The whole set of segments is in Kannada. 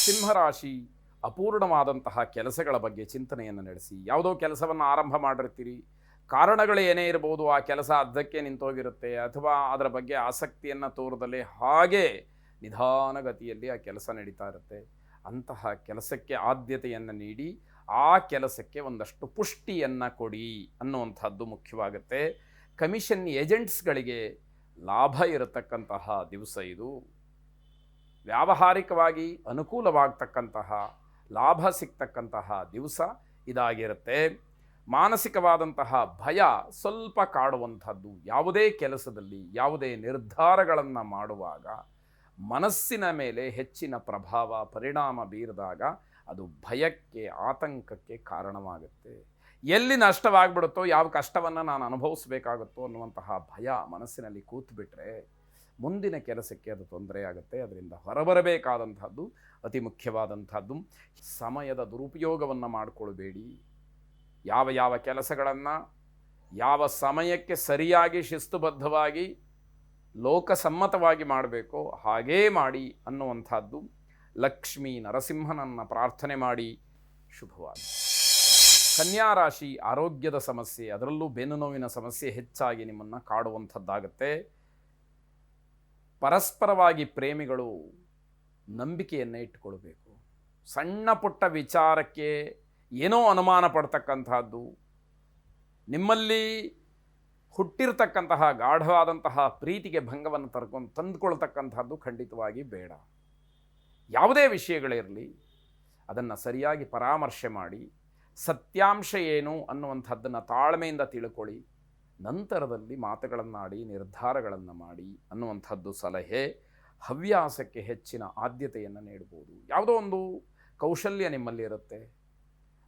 ಸಿಂಹರಾಶಿ ಅಪೂರ್ಣವಾದಂತಹ ಕೆಲಸಗಳ ಬಗ್ಗೆ ಚಿಂತನೆಯನ್ನು ನಡೆಸಿ. ಯಾವುದೋ ಕೆಲಸವನ್ನು ಆರಂಭ ಮಾಡಿರ್ತೀರಿ, ಕಾರಣಗಳು ಏನೇ ಇರ್ಬೋದು, ಆ ಕೆಲಸ ಅರ್ಧಕ್ಕೆ ನಿಂತೋಗಿರುತ್ತೆ, ಅಥವಾ ಅದರ ಬಗ್ಗೆ ಆಸಕ್ತಿಯನ್ನು ತೋರದಲ್ಲೇ ಹಾಗೆ ನಿಧಾನಗತಿಯಲ್ಲಿ ಆ ಕೆಲಸ ನಡೀತಾ ಇರುತ್ತೆ. ಅಂತಹ ಕೆಲಸಕ್ಕೆ ಆದ್ಯತೆಯನ್ನು ನೀಡಿ ಆ ಕೆಲಸಕ್ಕೆ ಒಂದಷ್ಟು ಪುಷ್ಟಿಯನ್ನು ಕೊಡಿ ಅನ್ನುವಂಥದ್ದು ಮುಖ್ಯವಾಗುತ್ತೆ. ಕಮಿಷನ್ ಏಜೆಂಟ್ಸ್ಗಳಿಗೆ ಲಾಭ ಇರತಕ್ಕಂತಹ ದಿವಸ ಇದು. ವ್ಯಾವಹಾರಿಕವಾಗಿ ಅನುಕೂಲವಾಗ್ತಕ್ಕಂತಹ ಲಾಭ ಸಿಗ್ತಕ್ಕಂತಹ ದಿವಸ ಇದಾಗಿರುತ್ತೆ. ಮಾನಸಿಕವಾದಂತಹ ಭಯ ಸ್ವಲ್ಪ ಕಾಡುವಂಥದ್ದು. ಯಾವುದೇ ಕೆಲಸದಲ್ಲಿ ಯಾವುದೇ ನಿರ್ಧಾರಗಳನ್ನು ಮಾಡುವಾಗ ಮನಸ್ಸಿನ ಮೇಲೆ ಹೆಚ್ಚಿನ ಪ್ರಭಾವ ಪರಿಣಾಮ ಬೀರಿದಾಗ ಅದು ಭಯಕ್ಕೆ ಆತಂಕಕ್ಕೆ ಕಾರಣವಾಗುತ್ತೆ. ಎಲ್ಲಿ ನಷ್ಟವಾಗ್ಬಿಡುತ್ತೋ, ಯಾವ ಕಷ್ಟವನ್ನು ನಾನು ಅನುಭವಿಸಬೇಕಾಗುತ್ತೋ ಅನ್ನುವಂತಹ ಭಯ ಮನಸ್ಸಿನಲ್ಲಿ ಕೂತ್ಬಿಟ್ರೆ ಮುಂದಿನ ಕೆಲಸಕ್ಕೆ ಅದು ತೊಂದರೆ ಆಗುತ್ತೆ. ಅದರಿಂದ ಹೊರಬರಬೇಕಾದಂಥದ್ದು ಅತಿ ಮುಖ್ಯವಾದಂಥದ್ದು. ಸಮಯದ ದುರುಪಯೋಗವನ್ನು ಮಾಡಿಕೊಳ್ಬೇಡಿ. ಯಾವ ಕೆಲಸಗಳನ್ನು ಯಾವ ಸಮಯಕ್ಕೆ ಸರಿಯಾಗಿ ಶಿಸ್ತುಬದ್ಧವಾಗಿ ಲೋಕಸಮ್ಮತವಾಗಿ ಮಾಡಬೇಕೋ ಹಾಗೇ ಮಾಡಿ ಅನ್ನುವಂಥದ್ದು. ಲಕ್ಷ್ಮೀ ನರಸಿಂಹನನ್ನು ಪ್ರಾರ್ಥನೆ ಮಾಡಿ. ಶುಭವಾಗಿ. ಕನ್ಯಾ ರಾಶಿ ಆರೋಗ್ಯದ ಸಮಸ್ಯೆ, ಅದರಲ್ಲೂ ಬೆನ್ನು ನೋವಿನ ಸಮಸ್ಯೆ ಹೆಚ್ಚಾಗಿ ನಿಮ್ಮನ್ನು ಕಾಡುವಂಥದ್ದಾಗುತ್ತೆ. ಪರಸ್ಪರವಾಗಿ ಪ್ರೇಮಿಗಳು ನಂಬಿಕೆಯನ್ನು ಇಟ್ಟುಕೊಳ್ಬೇಕು. ಸಣ್ಣ ಪುಟ್ಟ ವಿಚಾರಕ್ಕೆ ಏನೋ ಅನುಮಾನ ಪಡ್ತಕ್ಕಂಥದ್ದು, ನಿಮ್ಮಲ್ಲಿ ಹುಟ್ಟಿರ್ತಕ್ಕಂತಹ ಗಾಢವಾದಂತಹ ಪ್ರೀತಿಗೆ ಭಂಗವನ್ನು ತಂದುಕೊಳ್ತಕ್ಕಂಥದ್ದು ಖಂಡಿತವಾಗಿ ಬೇಡ. ಯಾವುದೇ ವಿಷಯಗಳಿರಲಿ ಅದನ್ನು ಸರಿಯಾಗಿ ಪರಾಮರ್ಶೆ ಮಾಡಿ ಸತ್ಯಾಂಶ ಏನು ಅನ್ನುವಂಥದ್ದನ್ನು ತಾಳ್ಮೆಯಿಂದ ತಿಳ್ಕೊಳ್ಳಿ. ನಂತರದಲ್ಲಿ ಮಾತುಗಳನ್ನಾಡಿ ನಿರ್ಧಾರಗಳನ್ನು ಮಾಡಿ ಅನ್ನುವಂಥದ್ದು ಸಲಹೆ. ಹವ್ಯಾಸಕ್ಕೆ ಹೆಚ್ಚಿನ ಆದ್ಯತೆಯನ್ನು ನೀಡ್ಬೋದು. ಯಾವುದೋ ಒಂದು ಕೌಶಲ್ಯ ನಿಮ್ಮಲ್ಲಿ ಇರುತ್ತೆ,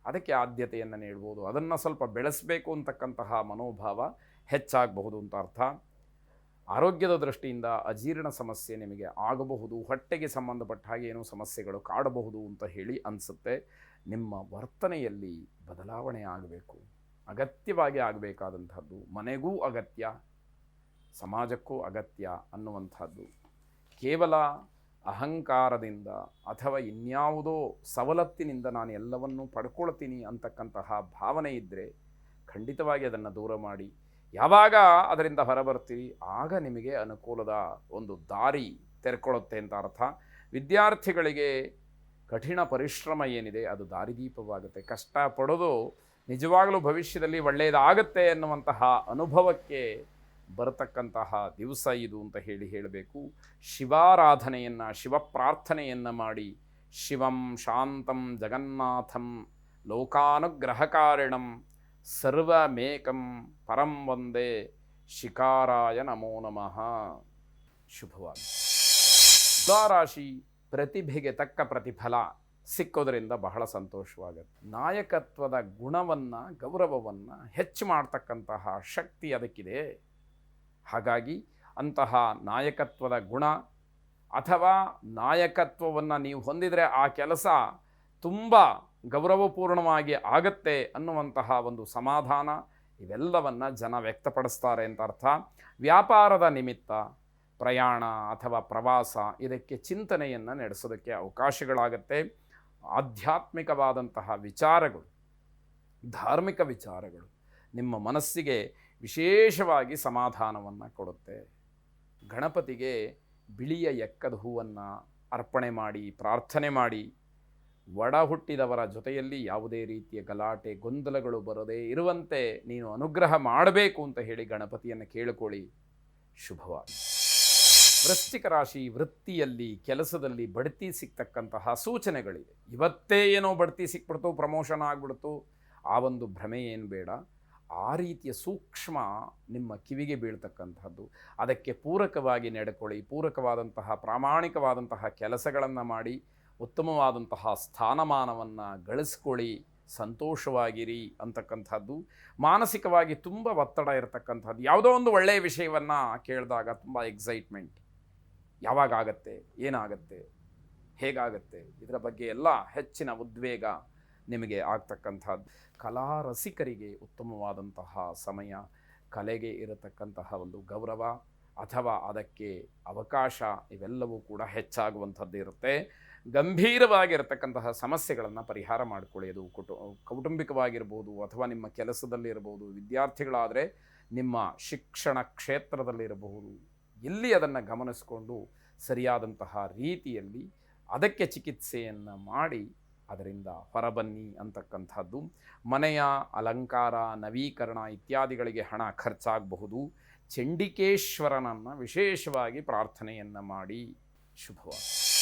ಅದಕ್ಕೆ ಆದ್ಯತೆಯನ್ನು ನೀಡ್ಬೋದು. ಅದನ್ನು ಸ್ವಲ್ಪ ಬೆಳೆಸಬೇಕು ಅಂತಕ್ಕಂತಹ ಮನೋಭಾವ ಹೆಚ್ಚಾಗಬಹುದು ಅಂತ ಅರ್ಥ. ಆರೋಗ್ಯದ ದೃಷ್ಟಿಯಿಂದ ಅಜೀರ್ಣ ಸಮಸ್ಯೆ ನಿಮಗೆ ಆಗಬಹುದು. ಹೊಟ್ಟೆಗೆ ಸಂಬಂಧಪಟ್ಟ ಹಾಗೆ ಏನೋ ಸಮಸ್ಯೆಗಳು ಕಾಡಬಹುದು ಅಂತ ಹೇಳಿ ಅನಿಸುತ್ತೆ. ನಿಮ್ಮ ವರ್ತನೆಯಲ್ಲಿ ಬದಲಾವಣೆ ಆಗಬೇಕು, ಅಗತ್ಯವಾಗಿ ಆಗಬೇಕಾದಂಥದ್ದು. ಮನೆಗೂ ಅಗತ್ಯ, ಸಮಾಜಕ್ಕೂ ಅಗತ್ಯ ಅನ್ನುವಂಥದ್ದು. ಕೇವಲ ಅಹಂಕಾರದಿಂದ ಅಥವಾ ಇನ್ಯಾವುದೋ ಸವಲತ್ತಿನಿಂದ ನಾನು ಎಲ್ಲವನ್ನೂ ಪಡ್ಕೊಳ್ತೀನಿ ಅಂತಕ್ಕಂತಹ ಭಾವನೆ ಇದ್ದರೆ ಖಂಡಿತವಾಗಿ ಅದನ್ನು ದೂರ ಮಾಡಿ. ಯಾವಾಗ ಅದರಿಂದ ಹೊರಬರ್ತೀರಿ ಆಗ ನಿಮಗೆ ಅನುಕೂಲದ ಒಂದು ದಾರಿ ತೆರ್ಕೊಳ್ಳುತ್ತೆ ಅಂತ ಅರ್ಥ. ವಿದ್ಯಾರ್ಥಿಗಳಿಗೆ ಕಠಿಣ ಪರಿಶ್ರಮ ಏನಿದೆ ಅದು ದಾರಿದೀಪವಾಗುತ್ತೆ. ಕಷ್ಟಪಡೋದು ನಿಜವಾಗಲೂ ಭವಿಷ್ಯದಲ್ಲಿ ಒಳ್ಳೆಯದಾಗತ್ತೆ ಎನ್ನುವಂತಹ ಅನುಭವಕ್ಕೆ ಬರತಕ್ಕಂತಹ ದಿವಸ ಇದು ಅಂತ ಹೇಳಬೇಕು. ಶಿವಾರಾಧನೆಯನ್ನು ಶಿವಪ್ರಾರ್ಥನೆಯನ್ನು ಮಾಡಿ. ಶಿವಂ ಶಾಂತಂ ಜಗನ್ನಾಥಂ ಲೋಕಾನುಗ್ರಹಕಾರಿಣಂ ಸರ್ವಮೇಕಂ ಪರಂ ವಂದೇ ಶಿಕಾರಾಯ ನಮೋ ನಮಃ. ಶುಭವಾಗಿ. ತುಲಾರಾಶಿ ಪ್ರತಿಭೆಗೆ ತಕ್ಕ ಪ್ರತಿಫಲ ಸಿಕ್ಕೋದ್ರಿಂದ ಬಹಳ ಸಂತೋಷವಾಗುತ್ತೆ. ನಾಯಕತ್ವದ ಗುಣವನ್ನು ಗೌರವವನ್ನು ಹೆಚ್ಚು ಮಾಡ್ತಕ್ಕಂತಹ ಶಕ್ತಿ ಅದಕ್ಕಿದೆ. ಹಾಗಾಗಿ ಅಂತಹ ನಾಯಕತ್ವದ ಗುಣ ಅಥವಾ ನಾಯಕತ್ವವನ್ನು ನೀವು ಹೊಂದಿದರೆ ಆ ಕೆಲಸ ತುಂಬ ಗೌರವಪೂರ್ಣವಾಗಿ ಆಗತ್ತೆ ಅನ್ನುವಂತಹ ಒಂದು ಸಮಾಧಾನ ಇವೆಲ್ಲವನ್ನು ಜನ ವ್ಯಕ್ತಪಡಿಸ್ತಾರೆ ಅಂತ ಅರ್ಥ. ವ್ಯಾಪಾರದ ನಿಮಿತ್ತ ಪ್ರಯಾಣ ಅಥವಾ ಪ್ರವಾಸ ಇದಕ್ಕೆ ಚಿಂತನೆಯನ್ನು ನಡೆಸೋದಕ್ಕೆ ಅವಕಾಶಗಳಾಗತ್ತೆ. ಆಧ್ಯಾತ್ಮಿಕವಾದಂತಹ ವಿಚಾರಗಳು, ಧಾರ್ಮಿಕ ವಿಚಾರಗಳು ನಿಮ್ಮ ಮನಸ್ಸಿಗೆ ವಿಶೇಷವಾಗಿ ಸಮಾಧಾನವನ್ನು ಕೊಡುತ್ತೆ. ಗಣಪತಿಗೆ ಬಿಳಿಯ ಎಕ್ಕದ ಹೂವನ್ನು ಅರ್ಪಣೆ ಮಾಡಿ ಪ್ರಾರ್ಥನೆ ಮಾಡಿ. ಒಡ ಹುಟ್ಟಿದವರ ಜೊತೆಯಲ್ಲಿ ಯಾವುದೇ ರೀತಿಯ ಗಲಾಟೆ ಗೊಂದಲಗಳು ಬರದೇ ಇರುವಂತೆ ನೀನು ಅನುಗ್ರಹ ಮಾಡಬೇಕು ಅಂತ ಹೇಳಿ ಗಣಪತಿಯನ್ನು ಕೇಳಿಕೊಳ್ಳಿ. ಶುಭವಾಗಿ. ವೃಶ್ಚಿಕ ರಾಶಿ ವೃತ್ತಿಯಲ್ಲಿ ಕೆಲಸದಲ್ಲಿ ಬಡ್ತಿ ಸಿಗ್ತಕ್ಕಂತಹ ಸೂಚನೆಗಳಿವೆ. ಇವತ್ತೇ ಏನೋ ಬಡ್ತಿ ಸಿಕ್ಬಿಡ್ತು, ಪ್ರಮೋಷನ್ ಆಗಿಬಿಡ್ತು, ಆ ಒಂದು ಭ್ರಮೆ ಏನು ಬೇಡ. ಆ ರೀತಿಯ ಸೂಕ್ಷ್ಮ ನಿಮ್ಮ ಕಿವಿಗೆ ಬೀಳ್ತಕ್ಕಂಥದ್ದು. ಅದಕ್ಕೆ ಪೂರಕವಾಗಿ ನಡ್ಕೊಳ್ಳಿ. ಪೂರಕವಾದಂತಹ ಪ್ರಾಮಾಣಿಕವಾದಂತಹ ಕೆಲಸಗಳನ್ನು ಮಾಡಿ ಉತ್ತಮವಾದಂತಹ ಸ್ಥಾನಮಾನವನ್ನು ಗಳಿಸ್ಕೊಳ್ಳಿ. ಸಂತೋಷವಾಗಿರಿ ಅಂತಕ್ಕಂಥದ್ದು. ಮಾನಸಿಕವಾಗಿ ತುಂಬ ಒತ್ತಡ ಇರತಕ್ಕಂಥದ್ದು. ಯಾವುದೋ ಒಂದು ಒಳ್ಳೆಯ ವಿಷಯವನ್ನು ಕೇಳಿದಾಗ ತುಂಬ ಎಕ್ಸೈಟ್ಮೆಂಟ್, ಯಾವಾಗ ಆಗತ್ತೆ, ಏನಾಗತ್ತೆ, ಹೇಗಾಗತ್ತೆ, ಇದರ ಬಗ್ಗೆ ಎಲ್ಲ ಹೆಚ್ಚಿನ ಉದ್ವೇಗ ನಿಮಗೆ ಆಗ್ತಕ್ಕಂಥದ್ದು. ಕಲಾ ರಸಿಕರಿಗೆ ಉತ್ತಮವಾದಂತಹ ಸಮಯ. ಕಲೆಗೆ ಇರತಕ್ಕಂತಹ ಒಂದು ಗೌರವ ಅಥವಾ ಅದಕ್ಕೆ ಅವಕಾಶ ಇವೆಲ್ಲವೂ ಕೂಡ ಹೆಚ್ಚಾಗುವಂಥದ್ದು ಇರುತ್ತೆ. ಗಂಭೀರವಾಗಿರತಕ್ಕಂತಹ ಸಮಸ್ಯೆಗಳನ್ನು ಪರಿಹಾರ ಮಾಡಿಕೊಳ್ಳಿ. ಅದು ಕೌಟುಂಬಿಕವಾಗಿರ್ಬೋದು, ಅಥವಾ ನಿಮ್ಮ ಕೆಲಸದಲ್ಲಿರಬಹುದು, ವಿದ್ಯಾರ್ಥಿಗಳಾದರೆ ನಿಮ್ಮ ಶಿಕ್ಷಣ ಕ್ಷೇತ್ರದಲ್ಲಿರಬಹುದು. ಇಲ್ಲಿ ಅದನ್ನು ಗಮನಿಸಿಕೊಂಡು ಸರಿಯಾದಂತಹ ರೀತಿಯಲ್ಲಿ ಅದಕ್ಕೆ ಚಿಕಿತ್ಸೆಯನ್ನು ಮಾಡಿ ಅದರಿಂದ ಹೊರಬನ್ನಿ ಅಂತಕ್ಕಂಥದ್ದು. ಮನೆಯ ಅಲಂಕಾರ, ನವೀಕರಣ ಇತ್ಯಾದಿಗಳಿಗೆ ಹಣ ಖರ್ಚಾಗಬಹುದು. ಚಂಡಿಕೇಶ್ವರನನ್ನು ವಿಶೇಷವಾಗಿ ಪ್ರಾರ್ಥನೆಯನ್ನು ಮಾಡಿ. ಶುಭವಾಗಲಿ.